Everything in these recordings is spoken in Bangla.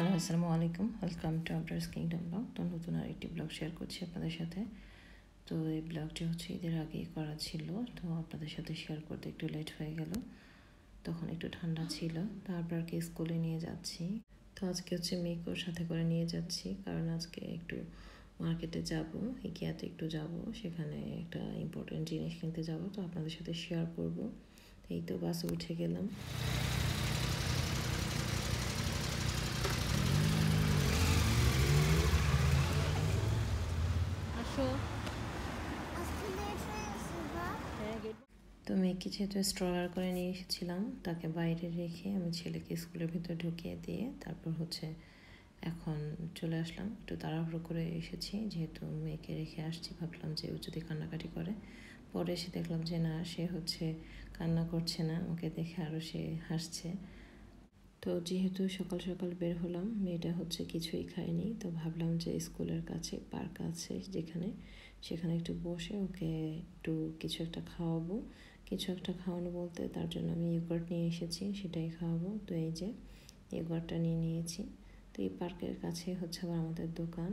হ্যালো, আসসালামু আলাইকুম। Welcome to Abrar's kingdom blog. তো নতুন আরেকটি ব্লগ শেয়ার করছি আপনাদের সাথে। তো এই ব্লগটি হচ্ছে ঈদের আগেই করা ছিল, তো আপনাদের সাথে শেয়ার করতে একটু লেট হয়ে গেল। তখন একটু ঠান্ডা ছিল, তো আবরারকে স্কুলে নিয়ে যাচ্ছি। তো আজকে হচ্ছে মেয়েকেও সাথে করে নিয়ে যাচ্ছি, কারণ আজকে একটু মার্কেটে যাব, ইকিয়াতে একটু যাব, সেখানে একটা ইম্পর্টেন্ট জিনিস কিনতে যাব, তো আপনাদের সাথে শেয়ার করব। এই তো বাসে উঠে গেলাম। তো মেয়েকে যেহেতু স্ট্রলার করে নিয়ে এসেছিলাম, তাকে বাইরে রেখে আমি ছেলেকে স্কুলের ভিতরে ঢুকিয়ে দিয়ে তারপর হচ্ছে এখন চলে আসলাম। একটু তাড়াহুড়ো করে এসেছি, যেহেতু মেয়েকে রেখে আসছি, ভাবলাম যে ও যদি কান্নাকাটি করে। পরে এসে দেখলাম যে না, সে হচ্ছে কান্না করছে না, ওকে দেখে আরও সে হাসছে। তো যেহেতু সকাল সকাল বের হলাম, মেয়েটা হচ্ছে কিছুই খায়নি, তো ভাবলাম যে স্কুলের কাছে পার্ক আছে যেখানে, সেখানে একটু বসে ওকে একটু কিছু একটা খাওয়াবো। কিছু একটা খাওয়ানো বলতে তার জন্য আমি ইয়োগার্ট নিয়ে এসেছি, সেটাই খাওয়াবো। তো এই যে ইয়োগার্টটা নিয়ে নিয়েছি। তো এই পার্কের কাছে হচ্ছে আবার আমাদের দোকান।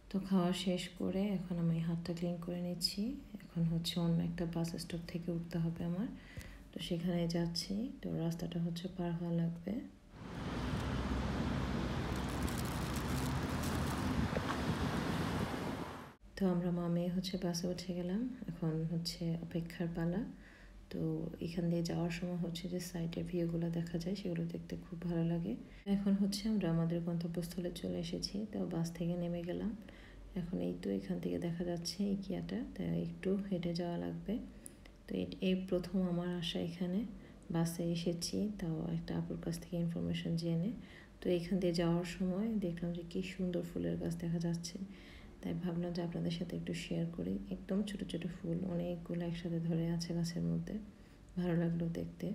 তো খাওয়া শেষ করে এখন আমি হাতটা ক্লিন করে নিচ্ছি। এখন হচ্ছে অন্য একটা বাস স্টপ থেকে উঠতে হবে আমার, তো সেখানে যাচ্ছি। তো রাস্তাটা হচ্ছে পার হওয়া লাগবে। তো আমরা মা মেয়ে হচ্ছে বাসে উঠে গেলাম, এখন হচ্ছে অপেক্ষার পালা। তো এখান দিয়ে যাওয়ার সময় হচ্ছে যে সাইডের ভিউগুলো দেখা যায়, সেগুলো দেখতে খুব ভালো লাগে। এখন হচ্ছে আমরা আমাদের গন্তব্যস্থলে চলে এসেছি, তো বাস থেকে নেমে গেলাম। এখন এই তো এখান থেকে দেখা যাচ্ছে ইকিয়াটা, তাই একটু হেঁটে যাওয়া লাগবে। তো এই প্রথম আমার আসা এখানে, বাসে এসেছি, তাও একটা আপুর কাছ থেকে ইনফরমেশন জেনে। তো এখান দিয়ে যাওয়ার সময় দেখলাম যে কী সুন্দর ফুলের গাছ দেখা যাচ্ছে, তাই ভাবলাম যে আপনাদের সাথে একটু শেয়ার করি। একদম ছোট ছোট ফুল অনেকগুলো একসাথে ধরে আছে গাছের মধ্যে, ভালো লাগলো দেখতে।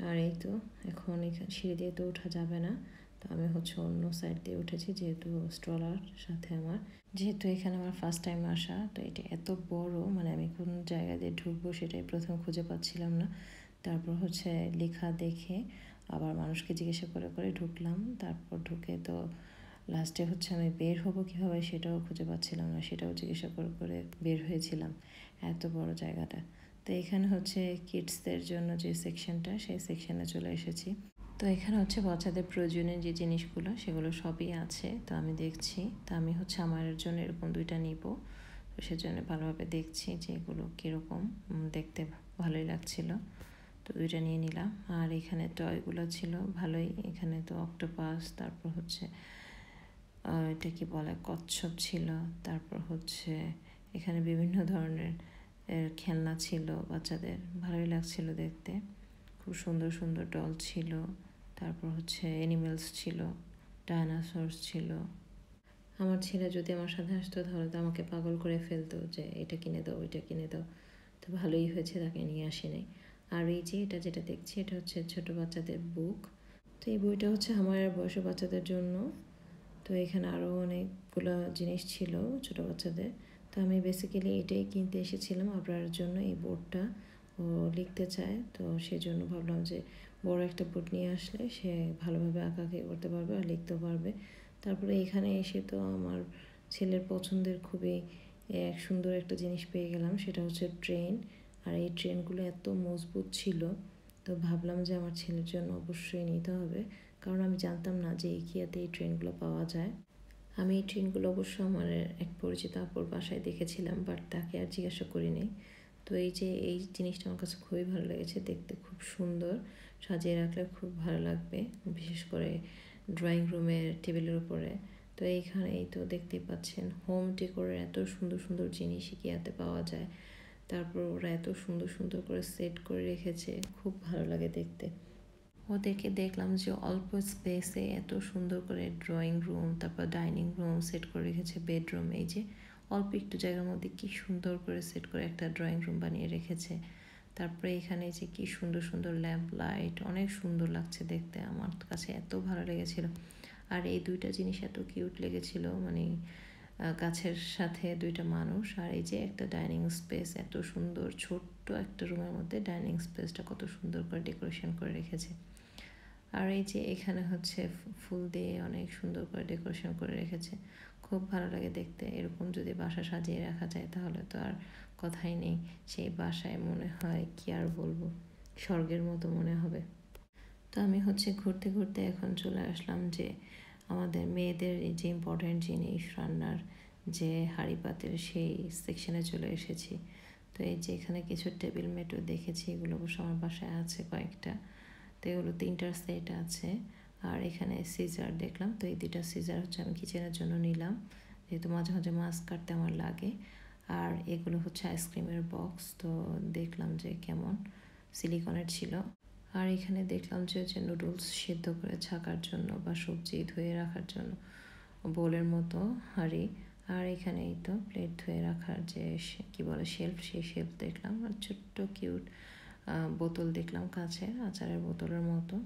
আর এই তো এখন এখানে সিঁড়ি দিয়ে তো ওঠা যাবে না, তো আমি হচ্ছে অন্য সাইড দিয়ে উঠেছি, যেহেতু স্ট্রলার সাথে আমার, যেহেতু এখানে আমার ফার্স্ট টাইম আসা। তো এটা এত বড়, মানে আমি কোন জায়গা দিয়ে ঢুকবো সেটাই প্রথম খুঁজে পাচ্ছিলাম না। তারপর হচ্ছে লেখা দেখে আবার মানুষকে জিজ্ঞাসা করে করে ঢুকলাম। তারপর ঢুকে তো লাস্টে হচ্ছে আমি বের হব কীভাবে সেটাও খুঁজে পাচ্ছিলাম না, সেটাও জিজ্ঞাসা করে করে বের হয়েছিলাম, এত বড় জায়গাটা। তো এখানে হচ্ছে কিডসদের জন্য যে সেকশনটা, সেই সেকশনে চলে এসেছি। তো এখানে হচ্ছে বাচ্চাদের প্রয়োজনীয় যে জিনিসগুলো সেগুলো সবই আছে, তো আমি দেখছি। তো আমি হচ্ছে আমার জন্য এরকম 2টা নিব, তো সেজন্য ভালোভাবে দেখছি যে এগুলো কীরকম, দেখতে ভালোই লাগছিল, তো 2টা নিয়ে নিলাম। আর এখানে টয়গুলো ছিল ভালোই, এখানে তো অক্টোপাস, তারপর হচ্ছে এটা কি বলে, কচ্ছপ ছিল, তারপর হচ্ছে এখানে বিভিন্ন ধরনের খেলনা ছিল বাচ্চাদের, ভালোই লাগছিল দেখতে। খুব সুন্দর সুন্দর ডল ছিল, তারপর হচ্ছে অ্যানিমেলস ছিল, ডায়নোসরস ছিল। আমার ছেলে যদি আমার সাথে আসতো তাহলে তো আমাকে পাগল করে ফেলতো যে এটা কিনে দাও, ওইটা কিনে দাও। তো ভালোই হয়েছে তাকে নিয়ে আসি নাই। আর এই যে এটা যেটা দেখছি, এটা হচ্ছে ছোট বাচ্চাদের বুক। তো এই বইটা হচ্ছে আমার বয়সী বাচ্চাদের জন্য। তো এখানে আরও অনেকগুলো জিনিস ছিল ছোটো বাচ্চাদের। তো আমি বেসিক্যালি এটাই কিনতে এসেছিলাম আপনার জন্য, এই বোর্ডটা ও লিখতে চায়, তো সেজন্য ভাবলাম যে বড় একটা বোর্ড নিয়ে আসলে সে ভালোভাবে আঁকাআঁকি করতে পারবে আর লিখতেও পারবে। তারপরে এখানে এসে তো আমার ছেলের পছন্দের খুবই এক সুন্দর একটা জিনিস পেয়ে গেলাম, সেটা হচ্ছে ট্রেন। আর এই ট্রেনগুলো এত মজবুত ছিল, তো ভাবলাম যে আমার ছেলের জন্য অবশ্যই নিতে হবে, কারণ আমি জানতাম না যে ইকিয়াতে এই ট্রেনগুলো পাওয়া যায়। আমি এই ট্রেনগুলো অবশ্য আমার এক পরিচিত আপুর বাসায় দেখেছিলাম, বাট তাকে আর জিজ্ঞাসা করিনি। তো এই যে এই জিনিসটা আমার কাছে খুবই ভালো লেগেছে, দেখতে খুব সুন্দর, সাজিয়ে রাখলে খুব ভালো লাগবে, বিশেষ করে ড্রয়িং রুমের টেবিলের উপরে। তো এইখানেই তো দেখতেই পাচ্ছেন হোম ডেকোরের এত সুন্দর সুন্দর জিনিস ইকিয়াতে পাওয়া যায়। তারপর ওরা এত সুন্দর সুন্দর করে সেট করে রেখেছে, খুব ভালো লাগে দেখতে। ওদেরকে দেখলাম যে অল্প স্পেসে এত সুন্দর করে ড্রয়িং রুম, তারপর ডাইনিং রুম সেট করে রেখেছে, বেডরুম, এই যে অল্প একটু জায়গার মধ্যে কি সুন্দর করে সেট করে একটা ড্রয়িং রুম বানিয়ে রেখেছে। তারপরে এখানে যে কি সুন্দর সুন্দর ল্যাম্প লাইট, অনেক সুন্দর লাগছে দেখতে, আমার কাছে এত ভালো লেগেছিল। আর এই 2টা জিনিস এত কিউট লেগেছিল, মানে গাছের সাথে 2টা মানুষ, আর এই যে একটা ডাইনিং স্পেস, এত সুন্দর ছোট্ট একটা রুমের মধ্যে ডাইনিং স্পেসটা কত সুন্দর করে ডেকোরেশন করে রেখেছে। আর এই যে এখানে হচ্ছে ফুল দিয়ে অনেক সুন্দর করে ডেকোরেশন করে রেখেছে, খুব ভালো লাগে দেখতে। এরকম যদি বাসা সাজিয়ে রাখা যায় তাহলে তো আর কথাই নেই, সেই বাসায় মনে হয় কি আর বলবো, স্বর্গের মতো মনে হবে। তো আমি হচ্ছে ঘুরতে ঘুরতে এখন চলে আসলাম যে আমাদের মেয়েদের এই যে ইম্পর্ট্যান্ট জিনিস রান্নার যে হাঁড়ি পাতিল সেই সেকশনে চলে এসেছি। তো এই যে এখানে কিছু টেবিল মেটও দেখেছি, এগুলো অবশ্য আমার বাসায় আছে কয়েকটা। তো এগুলো 3টার সেট আছে। আর এখানে সিজার দেখলাম, তো এই 2টা সিজার হচ্ছে আমি কিচেনের জন্য নিলাম, যেহেতু মাঝে মাঝে মাছ কাটতে আমার লাগে। আর এগুলো হচ্ছে আইসক্রিমের বক্স, তো দেখলাম যে কেমন, সিলিকনের ছিল। আর এখানে দেখলাম যে হচ্ছে নুডলস সিদ্ধ করে ছাকার জন্য বা সবজি ধুয়ে রাখার জন্য বোলের মতো হাঁড়ি। আর এখানে এই তো প্লেট ধুয়ে রাখার যে কি বলে শেলফ, সেই শেলফ দেখলাম। আর ছোট্ট কিউট বোতল দেখলাম, কাছের আচারের বোতলের মতো।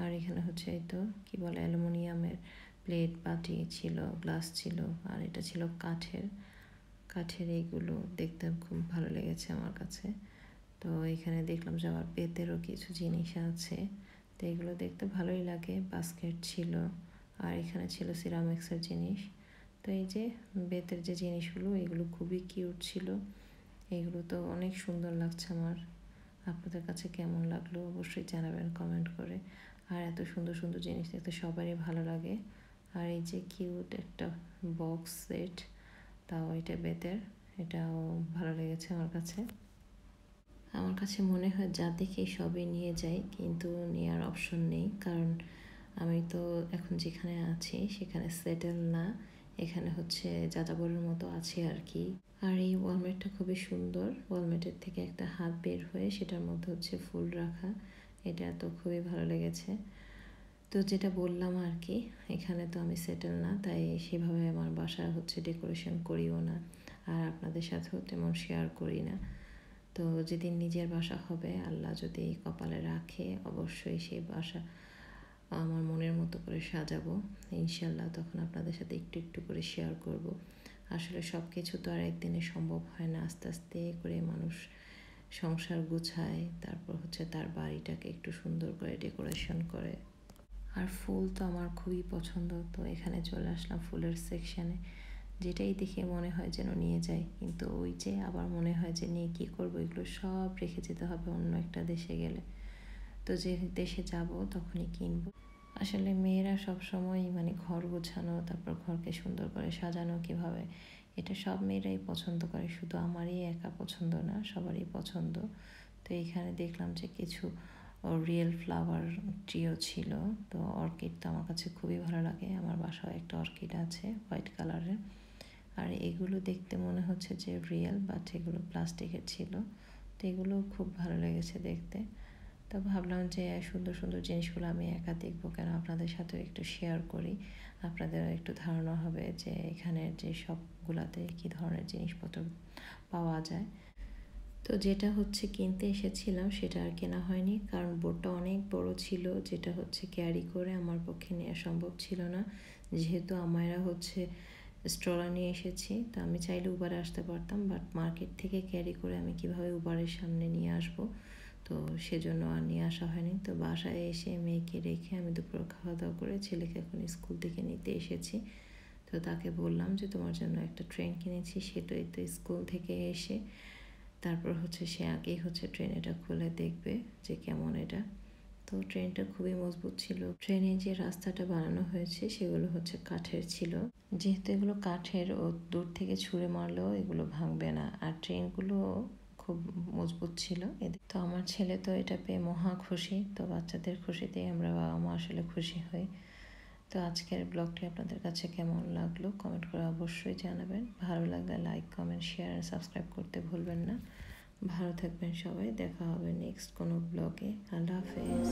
আর এখানে হচ্ছে এই তো কি বলে অ্যালুমিনিয়ামের প্লেট বাটি ছিল, গ্লাস ছিল। আর এটা ছিল কাঠের। এইগুলো দেখতে খুব ভালো লেগেছে আমার কাছে। তো এখানে দেখলাম যে আবার বেতেরও কিছু জিনিস আছে, তো এগুলো দেখতে ভালোই লাগে। বাস্কেট ছিল, আর এখানে ছিল সিরামিক্সের জিনিস। তো এই যে বেতের যে জিনিসগুলো, এগুলো খুবই কিউট ছিল। এগুলো তো অনেক সুন্দর লাগছে আমার। আপনাদের কাছে কেমন লাগলো অবশ্যই জানাবেন কমেন্ট করে। আর এত সুন্দর সুন্দর জিনিস দেখতে সবারই ভালো লাগে। আর এই যে কিউট একটা বক্স সেট, তাও এটা বেতের, এটাও ভালো লেগেছে আমার কাছে। আমার কাছে মনে হয় যা দেখি সবই নিয়ে যাই, কিন্তু নেওয়ার অপশন নেই, কারণ আমি তো এখন যেখানে আছি সেখানে সেটেল না, এখানে হচ্ছে যাযাবরের মতো আছে আর কি। আর এই ওয়ালমেটটা খুবই সুন্দর, ওয়ালমেটের থেকে একটা হাত বের হয়ে সেটার মধ্যে হচ্ছে ফুল রাখা, এটা তো খুবই ভালো লেগেছে। তো যেটা বললাম আর কি, এখানে তো আমি সেটেল না, তাই সেভাবে আমার বাসা হচ্ছে ডেকোরেশন করিও না, আর আপনাদের সাথেও তেমন শেয়ার করি না। তো যেদিন নিজের বাসা হবে, আল্লাহ যদি কপালে রাখে, অবশ্যই সেই বাসা আমার মনের মতো করে সাজাবো ইনশাল্লাহ। তখন আপনাদের সাথে একটু একটু করে শেয়ার করব। আসলে সব কিছু তো আর একদিনে সম্ভব হয় না, আস্তে আস্তে করে মানুষ সংসার গুছায়, তারপর হচ্ছে তার বাড়িটাকে একটু সুন্দর করে ডেকোরেশন করে। আর ফুল তো আমার খুবই পছন্দ, তো এখানে চলে আসলাম ফুলের সেকশানে। যেটাই দেখে মনে হয় যেন নিয়ে যাই, কিন্তু ওই যে আবার মনে হয় যে নিয়ে কী করবো, এগুলো সব রেখে যেতে হবে অন্য একটা দেশে গেলে। তো যে দেশে যাব তখনই কিনবো। আসলে মেয়েরা সবসময় মানে ঘর গোছানো, তারপর ঘরকে সুন্দর করে সাজানো কীভাবে, এটা সব মেয়েরাই পছন্দ করে, শুধু আমারই একা পছন্দ না, সবারই পছন্দ। তো এখানে দেখলাম যে কিছু রিয়েল ফ্লাওয়ার ট্রিও ছিল। তো অর্কিড তো আমার কাছে খুবই ভালো লাগে, আমার বাসায় একটা অর্কিড আছে হোয়াইট কালারের। আর এগুলো দেখতে মনে হচ্ছে যে রিয়েল, বাট এগুলো প্লাস্টিকের ছিল। তো এগুলো খুব ভালো লেগেছে দেখতে। তো ভাবলাম যে সুন্দর সুন্দর জিনিসগুলো আমি একা দেখবো কেন, আপনাদের সাথেও একটু শেয়ার করি, আপনাদেরও একটু ধারণা হবে যে এখানের যে সবগুলাতে কী ধরনের জিনিসপত্র পাওয়া যায়। তো যেটা হচ্ছে কিনতে এসেছিলাম সেটা আর কেনা হয়নি, কারণ বোর্ডটা অনেক বড় ছিল, যেটা হচ্ছে ক্যারি করে আমার পক্ষে নেওয়া সম্ভব ছিল না। যেহেতু আমরা হচ্ছে স্ট্রলার নিয়ে এসেছি, তো আমি চাইলে উবারে আসতে পারতাম, বাট মার্কেট থেকে ক্যারি করে আমি কিভাবে উবারের সামনে নিয়ে আসব, তো সেজন্য আর নিয়ে আসা হয়নি। তো বাসায় এসে মেয়েকে রেখে আমি দুপুরে খাওয়া দাওয়া করে ছেলেকে এখন স্কুল থেকে নিতে এসেছি। তো তাকে বললাম যে তোমার জন্য একটা ট্রেন কিনেছি, সেটাই তো স্কুল থেকে এসে তারপর হচ্ছে সে আগেই হচ্ছে ট্রেন এটা খুলে দেখবে যে কেমন এটা। তো ট্রেনটা খুবই মজবুত ছিল। ট্রেনে যে রাস্তাটা বানানো হয়েছে সেগুলো হচ্ছে কাঠের ছিল, যেহেতু এগুলো কাঠের, ও দূর থেকে ছুঁড়ে মারলেও এগুলো ভাঙবে না। আর ট্রেনগুলো খুব মজবুত ছিল। তো আমার ছেলে তো এটা পেয়ে মহা খুশি, তো বাচ্চাদের খুশিতেই আমরা বাবা মা আসলে খুশি হই। তো আজকের ব্লগটি আপনাদের কাছে কেমন লাগলো কমেন্ট করে অবশ্যই জানাবেন। ভালো লাগলে লাইক কমেন্ট শেয়ার আর সাবস্ক্রাইব করতে ভুলবেন না। ভালো থাকবেন সবাই, দেখা হবে নেক্সট কোনো ব্লগে। আল্লাহ হাফেজ।